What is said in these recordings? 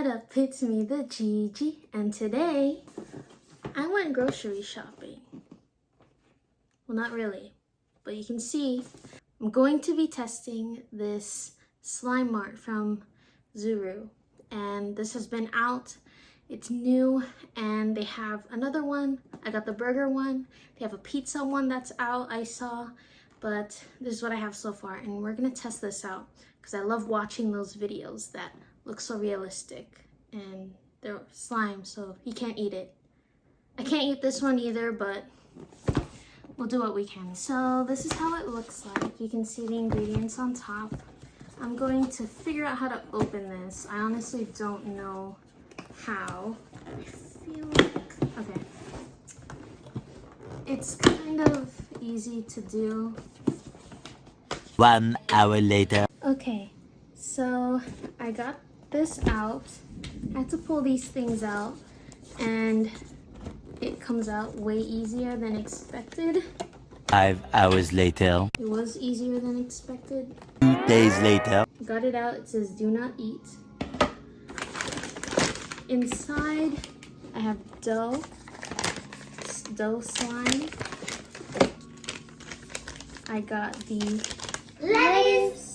What up, it's me, the Gigi, and today I went grocery shopping. Well, not really, but you can see I'm going to be testing this Slime Mart from Zuru, and this has been out. It's new, and they have another one. I got the burger one. They have a pizza one that's out, I saw, but this is what I have so far, and we're gonna test this out because I love watching those videos that look so realistic, and they're slime, so you can't eat it. I can't eat this one either, but we'll do what we can. So this is how it looks like. You can see the ingredients on top. I'm going to figure out how to open this. I honestly don't know how. I feel like, okay. It's kind of easy to do. 1 hour later. Okay, so I got this out. I had to pull these things out, and it comes out way easier than expected. 5 hours later. It was easier than expected. 2 days later. Got it out. It says do not eat. Inside I have dough slime. I got the lettuce.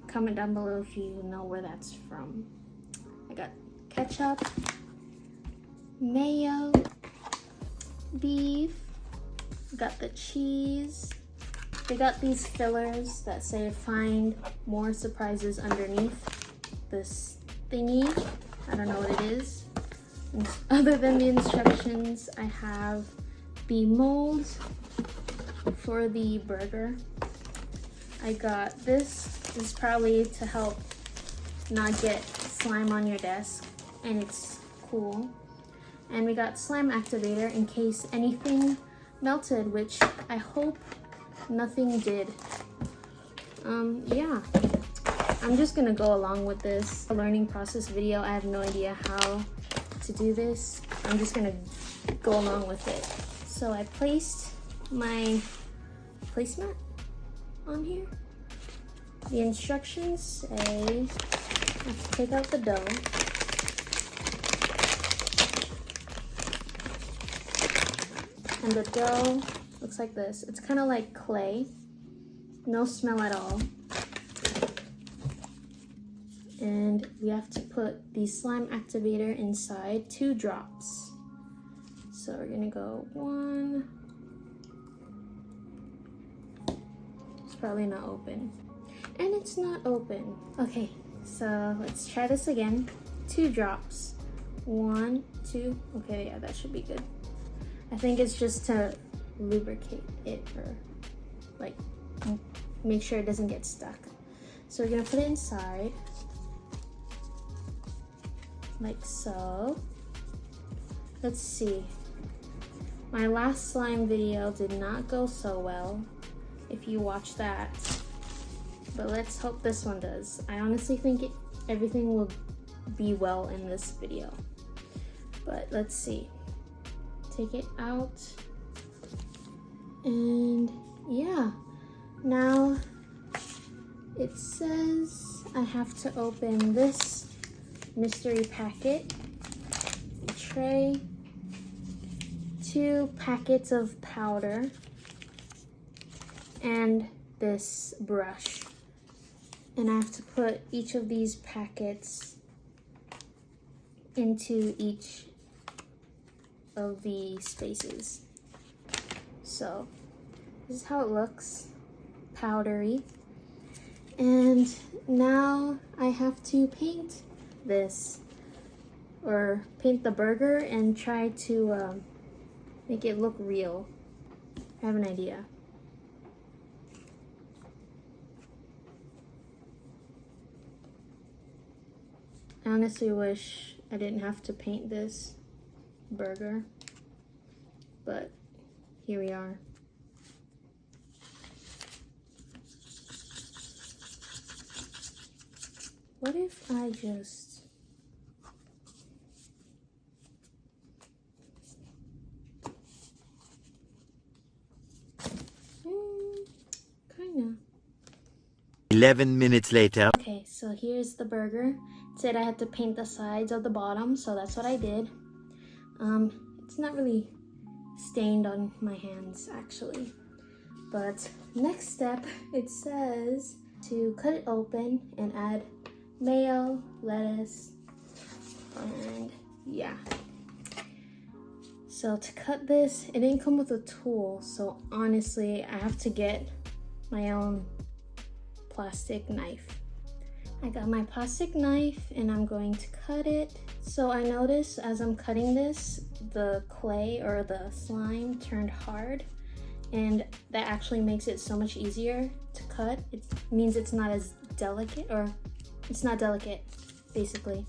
Comment down below if you know where that's from. I got ketchup, mayo, beef, got the cheese. They got these fillers that say find more surprises underneath this thingy. I don't know what it is. And other than the instructions, I have the molds for the burger. I got this. This is probably to help not get slime on your desk, and it's cool. And we got slime activator in case anything melted, which I hope nothing did. Yeah, I'm just gonna go along with this learning process video. I have no idea how to do this. I'm just gonna go along with it. So I placed my placemat on here. The instructions say let's take out the dough. And the dough looks like this. It's kind of like clay. No smell at all. And we have to put the slime activator inside, 2 drops. So we're gonna go 1. It's probably not open. And it's not open. Okay, so let's try this again. 2 drops. 1, 2. Okay, yeah, that should be good. I think it's just to lubricate it, or like make sure it doesn't get stuck. So we're gonna put it inside like so. Let's see. My last slime video did not go so well, if you watch that, but let's hope this one does. I honestly think everything will be well in this video, but let's see. Take it out, and yeah, now it says I have to open this mystery packet, a tray, 2 packets of powder, and this brush. And I have to put each of these packets into each of the spaces. So this is how it looks, powdery. And now I have to paint this, or paint the burger and try to make it look real. I have an idea. I honestly wish I didn't have to paint this burger, but here we are. What if I just kinda 11 minutes later. Okay, so here's the burger. It said I had to paint the sides of the bottom, so that's what I did. It's not really stained on my hands actually. But next step, it says to cut it open and add mayo, lettuce, and yeah. So to cut this, it didn't come with a tool, so honestly, I have to get my own plastic knife. I got my plastic knife and I'm going to cut it. So I noticed as I'm cutting this, the clay or the slime turned hard, and that actually makes it so much easier to cut. It means it's not as delicate, or it's not delicate, basically.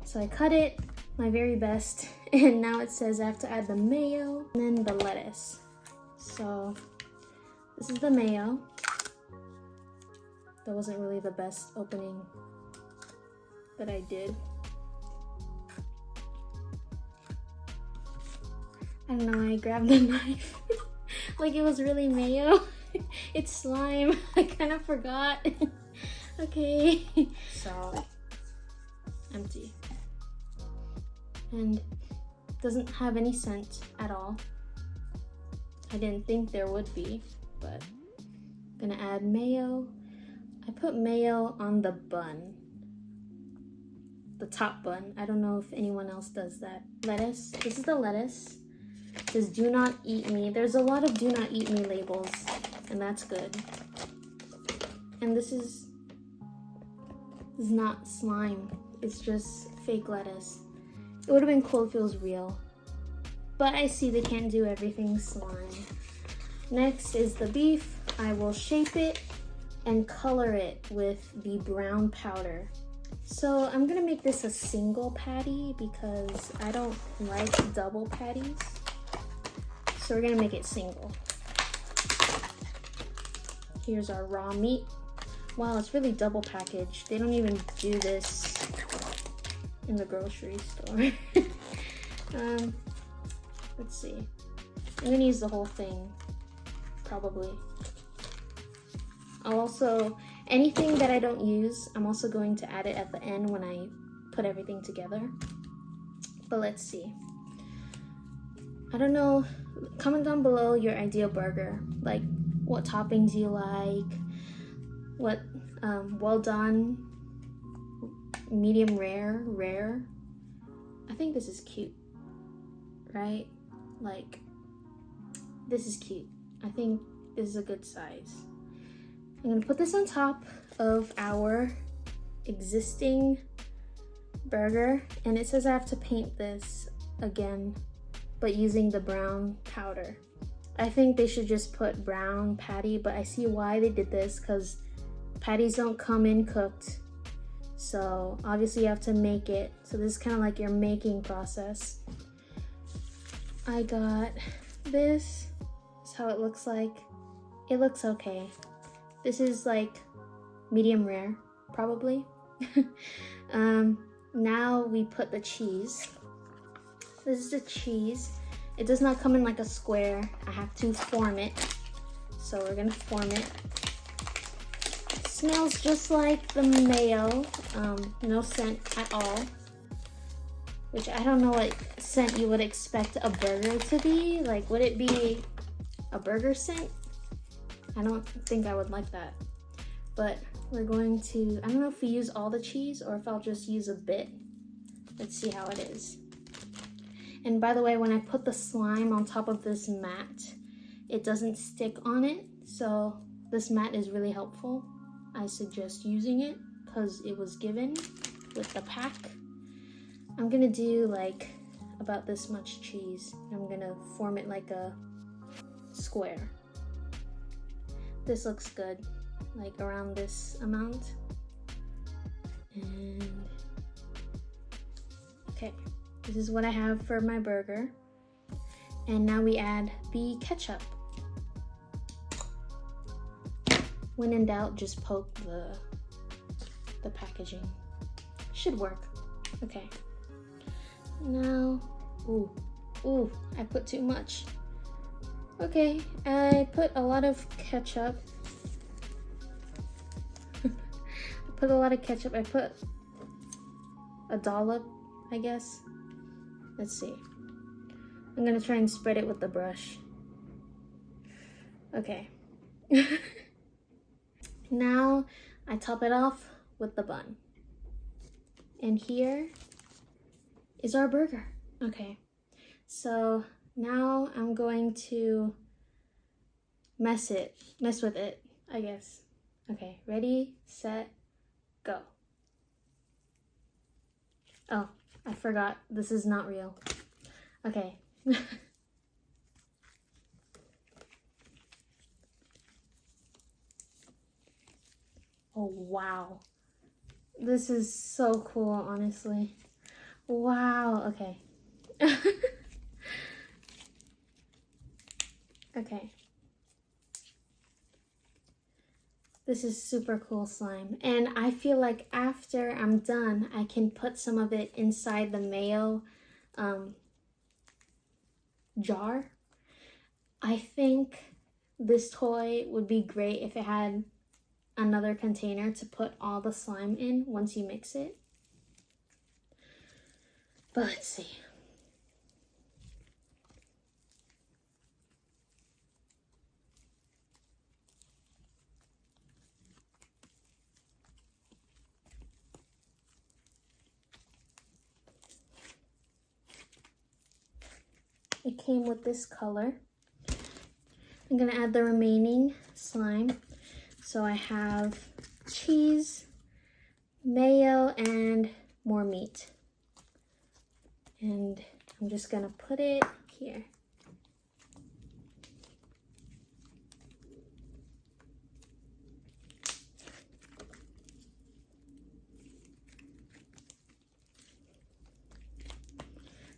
So I cut it my very best, and now it says I have to add the mayo and then the lettuce. So this is the mayo. That wasn't really the best opening that I did. I don't know, I grabbed the knife like it was really mayo. It's slime. I kind of forgot. Okay, so empty. And doesn't have any scent at all. I didn't think there would be, but I'm gonna add mayo. I put mayo on the bun, the top bun. I don't know if anyone else does that. Lettuce, this is the lettuce. It says do not eat me. There's a lot of do not eat me labels, and that's good. And this is not slime. It's just fake lettuce. It would have been cool if it was real, but I see they can't do everything slime. Next is the beef. I will shape it and color it with the brown powder. So I'm gonna make this a single patty because I don't like double patties. So we're gonna make it single. Here's our raw meat. Wow, it's really double packaged. They don't even do this in the grocery store. Let's see. I'm gonna use the whole thing, probably. I'll also, anything that I don't use, I'm also going to add it at the end when I put everything together. But let's see. I don't know, comment down below your ideal burger. Like, what toppings you like, what well done, medium rare. I think this is cute, right? Like, this is cute. I think this is a good size. I'm gonna put this on top of our existing burger, and it says I have to paint this again, but using the brown powder. I think they should just put brown patty, but I see why they did this, because patties don't come in cooked. So obviously you have to make it. So this is kind of like your making process. I got this. This is how it looks like. It looks okay. This is like medium rare, probably. Now we put the cheese. This is the cheese. It does not come in like a square. I have to form it. So we're gonna form it. It smells just like the mayo. No scent at all. Which I don't know what scent you would expect a burger to be. Like, would it be a burger scent? I don't think I would like that. But we're going to, I don't know if we use all the cheese or if I'll just use a bit. Let's see how it is. And by the way, when I put the slime on top of this mat, it doesn't stick on it. So this mat is really helpful. I suggest using it because it was given with the pack. I'm gonna do like about this much cheese. I'm gonna form it like a square. This looks good, like around this amount. And okay, this is what I have for my burger. And now we add the ketchup. When in doubt, just poke the packaging. Should work. Okay. Now, ooh, I put too much. Okay, I put a lot of ketchup. put a lot of ketchup. I put a dollop, I guess. Let's see. I'm gonna try and spread it with the brush. Okay. Now I top it off with the bun. And here is our burger. Okay, so now I'm going to mess with it, I guess. Okay, ready, set, go. Oh, I forgot, this is not real. Okay. Oh, wow. This is so cool, honestly. Wow, okay. Okay. This is super cool slime. And I feel like after I'm done, I can put some of it inside the mayo jar. I think this toy would be great if it had another container to put all the slime in once you mix it. But let's see. It came with this color. I'm gonna add the remaining slime. So I have cheese, mayo, and more meat. And I'm just gonna put it here.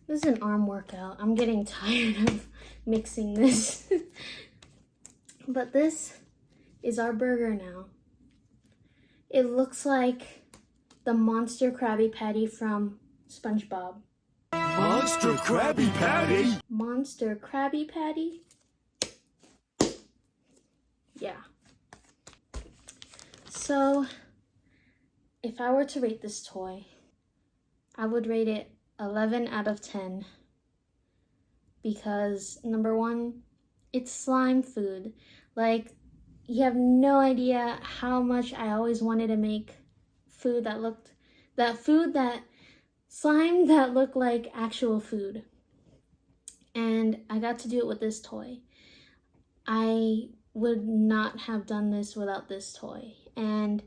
This is an arm workout. I'm getting tired of mixing this. But this is our burger now. It looks like the Monster Krabby Patty from SpongeBob. Monster Krabby Patty? Monster Krabby Patty? Yeah. So, if I were to rate this toy, I would rate it 11 out of 10. Because, number one, it's slime food. Like, you have no idea how much I always wanted to make food that slime that looked like actual food. And I got to do it with this toy. I would not have done this without this toy. And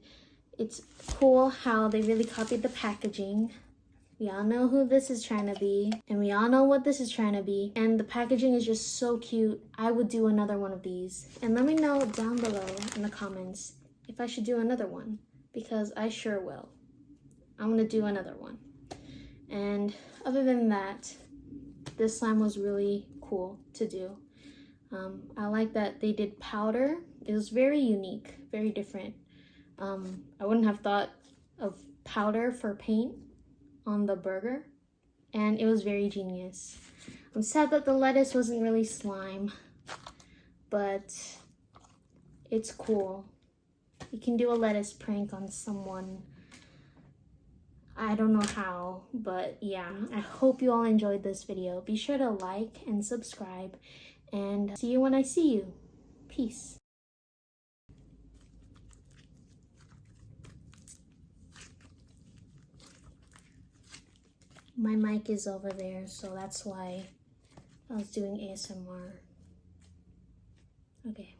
it's cool how they really copied the packaging. We all know who this is trying to be, and we all know what this is trying to be. And the packaging is just so cute. I would do another one of these. And let me know down below in the comments if I should do another one, because I sure will. I'm gonna do another one. And other than that, this slime was really cool to do. I like that they did powder. It was very unique, very different. I wouldn't have thought of powder for paint on the burger, and it was very genius. I'm sad that the lettuce wasn't really slime, but it's cool. You can do a lettuce prank on someone. I don't know how, but yeah, I hope you all enjoyed this video. Be sure to like and subscribe, and see you when I see you. Peace. My mic is over there, so that's why I was doing ASMR. Okay.